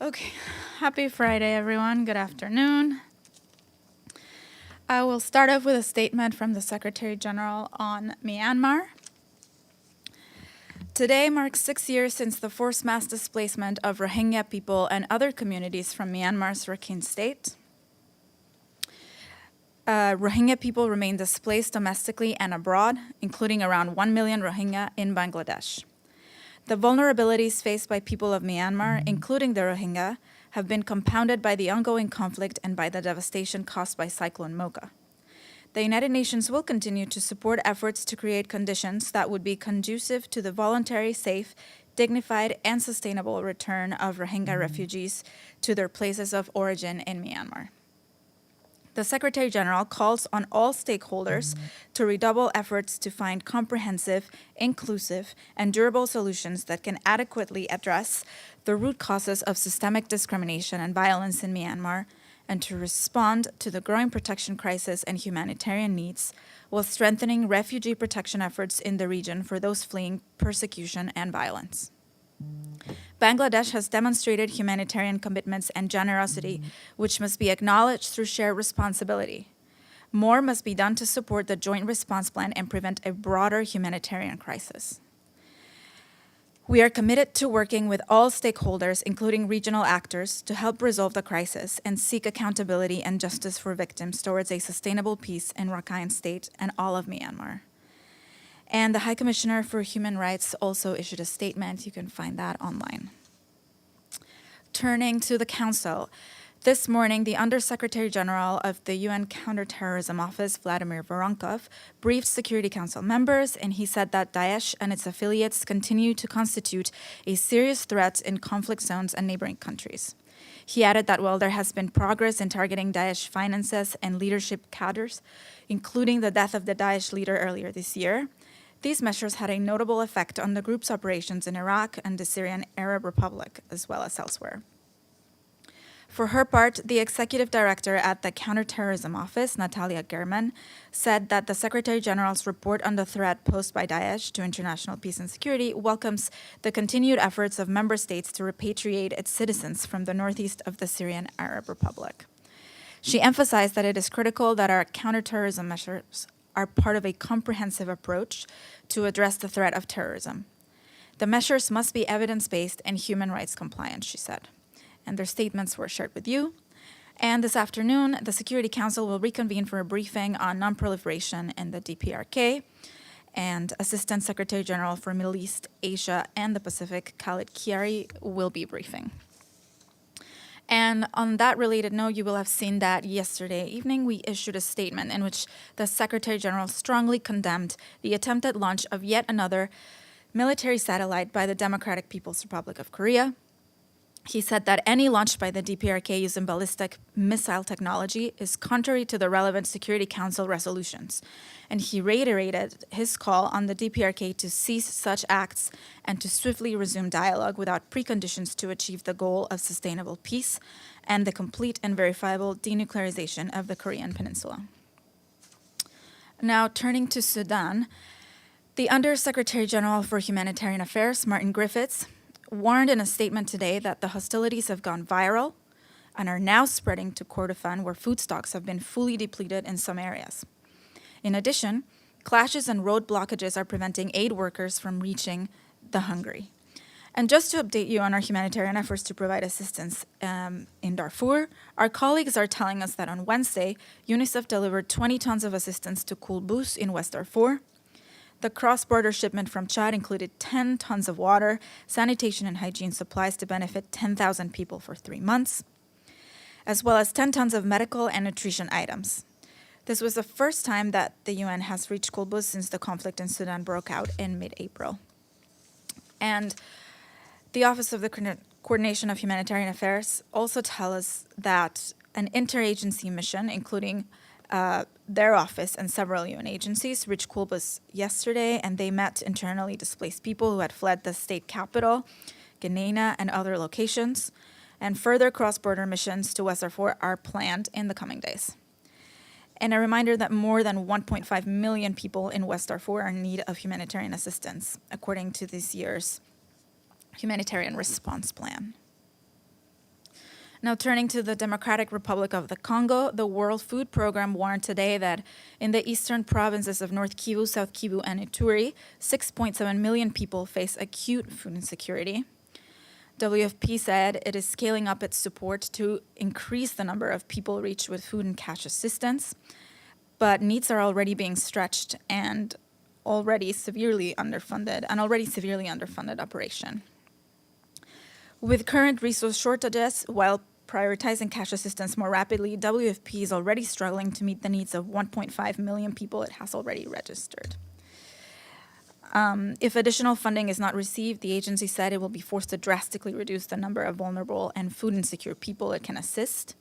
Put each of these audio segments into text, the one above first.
Okay, happy Friday, everyone. Good afternoon. I will start off with a statement from the Secretary General on Myanmar. Today marks 6 years since the forced mass displacement of Rohingya people and other communities from Myanmar's Rakhine state. Rohingya people remain displaced domestically and abroad, including around 1 million Rohingya in Bangladesh. The vulnerabilities faced by people of Myanmar, including the Rohingya, have been compounded by the ongoing conflict and by the devastation caused by Cyclone Mocha. The United Nations will continue to support efforts to create conditions that would be conducive to the voluntary, safe, dignified, and sustainable return of Rohingya refugees to their places of origin in Myanmar. The Secretary General calls on all stakeholders to redouble efforts to find comprehensive, inclusive, and durable solutions that can adequately address the root causes of systemic discrimination and violence in Myanmar, and to respond to the growing protection crisis and humanitarian needs, while strengthening refugee protection efforts in the region for those fleeing persecution and violence. Bangladesh has demonstrated humanitarian commitments and generosity, which must be acknowledged through shared responsibility. More must be done to support the joint response plan and prevent a broader humanitarian crisis. We are committed to working with all stakeholders, including regional actors, to help resolve the crisis and seek accountability and justice for victims towards a sustainable peace in Rakhine State and all of Myanmar. And the High Commissioner for Human Rights also issued a statement. You can find that online. Turning to the Council, this morning, the Undersecretary General of the UN Counter-terrorism Office, Vladimir Voronkov, briefed Security Council members, and he said that Daesh and its affiliates continue to constitute a serious threat in conflict zones and neighboring countries. He added that while there has been progress in targeting Daesh finances and leadership cadres, including the death of the Daesh leader earlier this year, these measures had a notable effect on the group's operations in Iraq and the Syrian Arab Republic, as well as elsewhere. For her part, the executive director at the Counter-terrorism Office, Natalia German, said that the Secretary General's report on the threat posed by Daesh to international peace and security welcomes the continued efforts of member states to repatriate its citizens from the northeast of the Syrian Arab Republic. She emphasized that it is critical that our counterterrorism measures are part of a comprehensive approach to address the threat of terrorism. The measures must be evidence-based and human rights compliant, she said. And their statements were shared with you. And this afternoon, the Security Council will reconvene for a briefing on non-proliferation in the DPRK, and Assistant Secretary General for Middle East, Asia, and the Pacific, Khalid Kiari, will be briefing. And on that related note, you will have seen that yesterday evening we issued a statement in which the Secretary General strongly condemned the attempted launch of yet another military satellite by the Democratic People's Republic of Korea. He said that any launch by the DPRK using ballistic missile technology is contrary to the relevant Security Council resolutions, and he reiterated his call on the DPRK to cease such acts and to swiftly resume dialogue without preconditions to achieve the goal of sustainable peace and the complete and verifiable denuclearization of the Korean Peninsula. Now, turning to Sudan, the Undersecretary General for Humanitarian Affairs, Martin Griffiths, warned in a statement today that the hostilities have gone viral and are now spreading to Kordofan, where food stocks have been fully depleted in some areas. In addition, clashes and road blockages are preventing aid workers from reaching the hungry. And just to update you on our humanitarian efforts to provide assistance in Darfur, our colleagues are telling us that on Wednesday, UNICEF delivered 20 tons of assistance to Kulbus in West Darfur. The cross-border shipment from Chad included 10 tons of water, sanitation and hygiene supplies to benefit 10,000 people for 3 months, as well as 10 tons of medical and nutrition items. This was the first time that the UN has reached Kulbus since the conflict in Sudan broke out in mid-April. And the Office of the Coordination of Humanitarian Affairs also tell us that an interagency mission, including their office and several UN agencies, reached Kulbus yesterday, and they met internally displaced people who had fled the state capital, Geneina, and other locations. And further cross-border missions to West Darfur are planned in the coming days. And a reminder that more than 1.5 million people in West Darfur are in need of humanitarian assistance, according to this year's humanitarian response plan. Now turning to the Democratic Republic of the Congo, the World Food Program warned today that in the eastern provinces of North Kivu, South Kivu, and Ituri, 6.7 million people face acute food insecurity. WFP said it is scaling up its support to increase the number of people reached with food and cash assistance, but needs are already being stretched and already severely underfunded operation. With current resource shortages, while prioritizing cash assistance more rapidly, WFP is already struggling to meet the needs of 1.5 million people it has already registered. If additional funding is not received, the agency said it will be forced to drastically reduce the number of vulnerable and food insecure people it can assist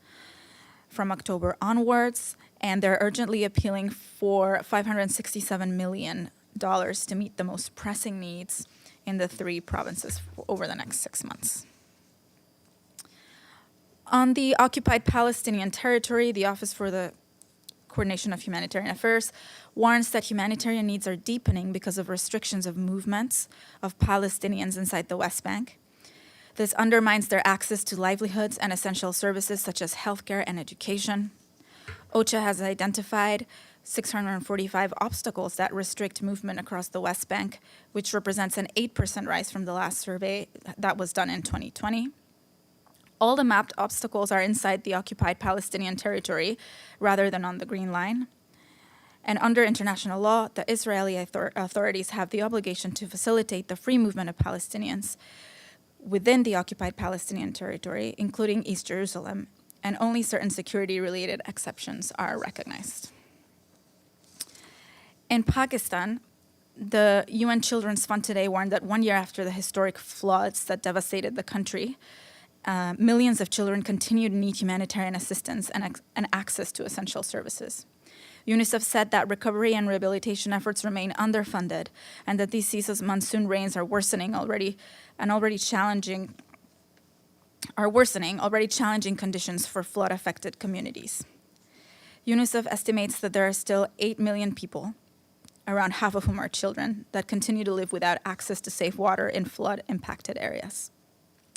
from October onwards, and they're urgently appealing for $567 million to meet the most pressing needs in the 3 provinces over the next 6 months. On the occupied Palestinian territory, the Office for the Coordination of Humanitarian Affairs warns that humanitarian needs are deepening because of restrictions of movements of Palestinians inside the West Bank. This undermines their access to livelihoods and essential services such as healthcare and education. OCHA has identified 645 obstacles that restrict movement across the West Bank, which represents an 8% rise from the last survey that was done in 2020. All the mapped obstacles are inside the occupied Palestinian territory rather than on the Green Line. And under international law, the Israeli authorities have the obligation to facilitate the free movement of Palestinians within the occupied Palestinian territory, including East Jerusalem, and only certain security-related exceptions are recognized. In Pakistan, the UN Children's Fund today warned that 1 year after the historic floods that devastated the country, millions of children continue to need humanitarian assistance and access to essential services. UNICEF said that recovery and rehabilitation efforts remain underfunded and that these season's monsoon rains are worsening already challenging conditions for flood-affected communities. UNICEF estimates that there are still 8 million people, around half of whom are children, that continue to live without access to safe water in flood-impacted areas.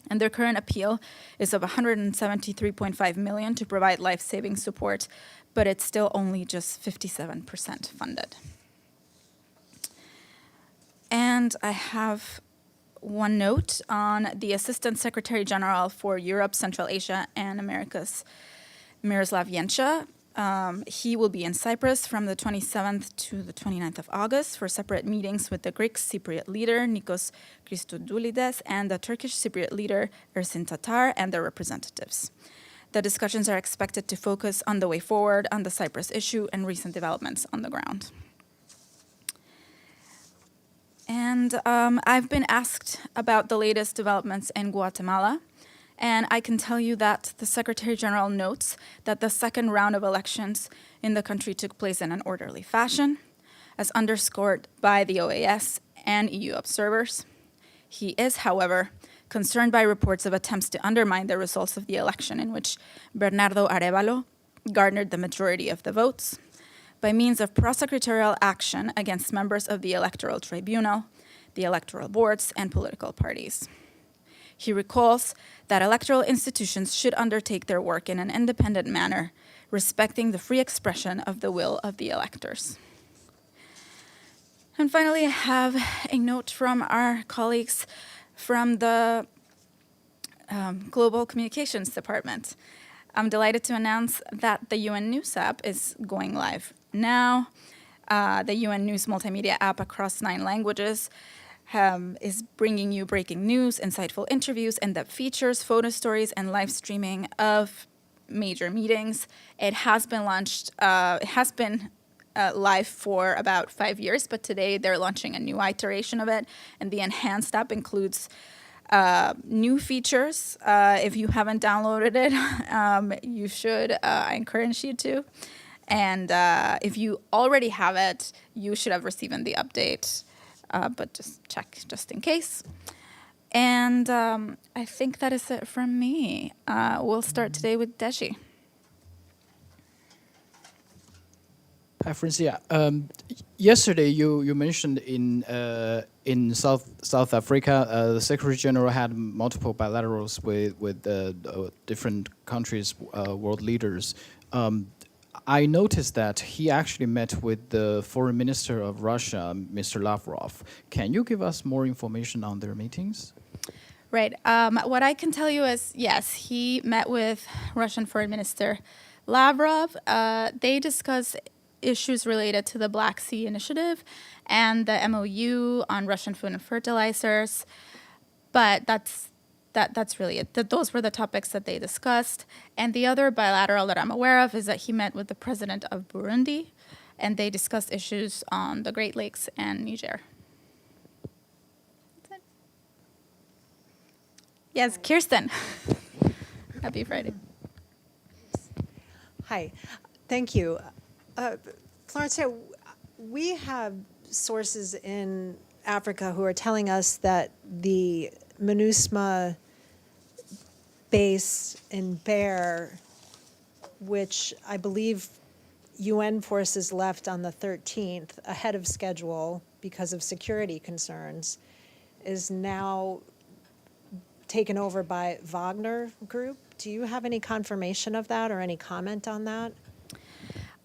And their current appeal is of $173.5 million to provide life-saving support, but it's still only just 57% funded. And I have one note on the Assistant Secretary General for Europe, Central Asia, and Americas, Miroslav Jenča. He will be in Cyprus from the 27th to the 29th of August for separate meetings with the Greek Cypriot leader, Nikos Christodoulides, and the Turkish Cypriot leader, Ersin Tatar, and their representatives. The discussions are expected to focus on the way forward on the Cyprus issue and recent developments on the ground. And I've been asked about the latest developments in Guatemala. And I can tell you that the Secretary General notes that the second round of elections in the country took place in an orderly fashion, as underscored by the OAS and EU observers. He is, however, concerned by reports of attempts to undermine the results of the election in which Bernardo Arévalo garnered the majority of the votes by means of prosecutorial action against members of the Electoral Tribunal, the electoral boards, and political parties. He recalls that electoral institutions should undertake their work in an independent manner, respecting the free expression of the will of the electors. And finally, I have a note from our colleagues from the Global Communications Department. I'm delighted to announce that the UN News app is going live now. The UN News multimedia app across 9 languages is bringing you breaking news, insightful interviews, in-depth features, photo stories, and live streaming of major meetings. It has been launched, live for about 5 years, but today they're launching a new iteration of it, and the enhanced app includes new features. If you haven't downloaded it, you should. I encourage you to. And if you already have it, you should have received the update. But just check just in case. And I think that is it from me. We'll start today with Deji. Hi, Francia. Yesterday, you mentioned in South Africa, the Secretary General had multiple bilaterals with different countries, world leaders. I noticed that he actually met with the Foreign Minister of Russia, Mr. Lavrov. Can you give us more information on their meetings? Right. What I can tell you is, yes, he met with Russian Foreign Minister Lavrov. They discussed issues related to the Black Sea Initiative and the MOU on Russian food and fertilizers. But that's really it. Those were the topics that they discussed. And the other bilateral that I'm aware of is that he met with the president of Burundi, and they discussed issues on the Great Lakes and Niger. Yes, Kirsten. Happy Friday. Hi, thank you. Florencia, we have sources in Africa who are telling us that the MINUSMA base in Bear, which I believe UN forces left on the 13th ahead of schedule because of security concerns, is now taken over by Wagner Group. Do you have any confirmation of that or any comment on that?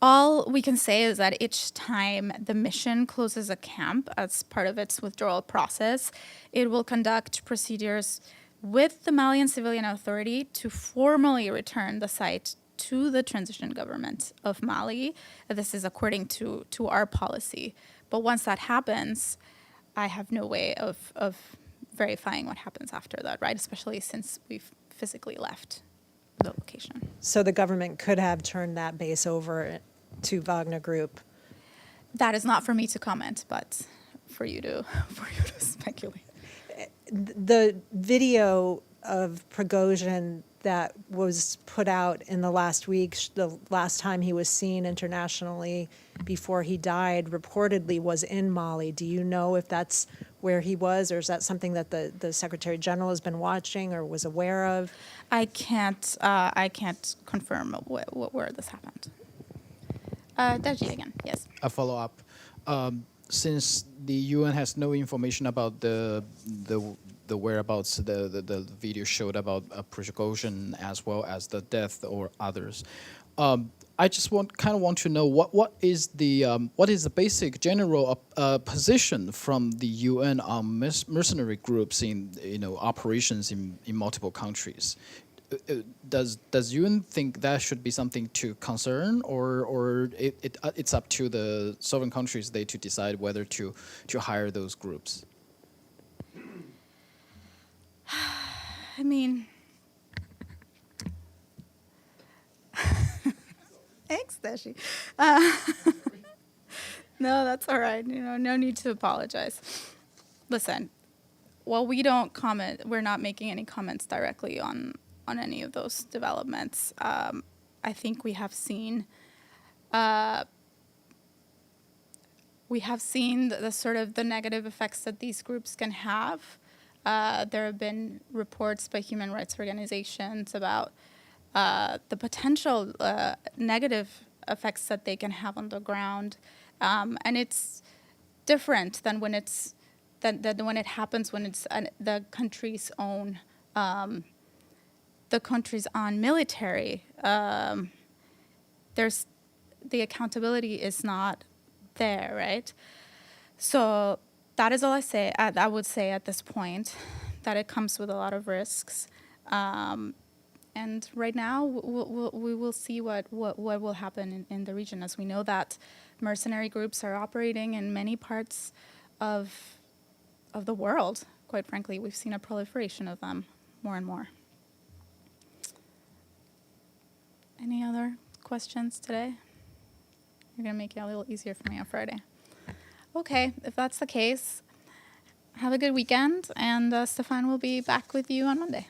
All we can say is that each time the mission closes a camp as part of its withdrawal process, it will conduct procedures with the Malian Civilian Authority to formally return the site to the transition government of Mali. This is according to our policy. But once that happens, I have no way of verifying what happens after that, right? Especially since we've physically left the location. So the government could have turned that base over to Wagner Group. That is not for me to comment, but for you to speculate. The video of Prigozhin that was put out in the last week, the last time he was seen internationally before he died, reportedly was in Mali. Do you know if that's where he was, or is that something that the Secretary General has been watching or was aware of? I can't confirm where this happened. Daji again, yes. A follow-up. Since the UN has no information about the whereabouts, the video showed about Prigozhin as well as the death or others. I just want to know what is the basic general position from the UN on mercenary groups in operations in multiple countries. Does UN think that should be something to concern, or it's up to the sovereign countries to decide whether to hire those groups? I mean, thanks, Dashi. No, that's all right. No need to apologize. Listen, while we don't comment, we're not making any comments directly on any of those developments. I think we have seen the sort of the negative effects that these groups can have. There have been reports by human rights organizations about the potential negative effects that they can have on the ground, and it's different than when when it happens when it's the country's own military. There's the accountability is not there, right? So that is all I would say at this point, that it comes with a lot of risks. And right now, we will see what will happen in the region, as we know that mercenary groups are operating in many parts of the world. Quite frankly, we've seen a proliferation of them more and more. Any other questions today? You're going to make it a little easier for me on Friday. Okay, if that's the case, have a good weekend, and Stefan will be back with you on Monday.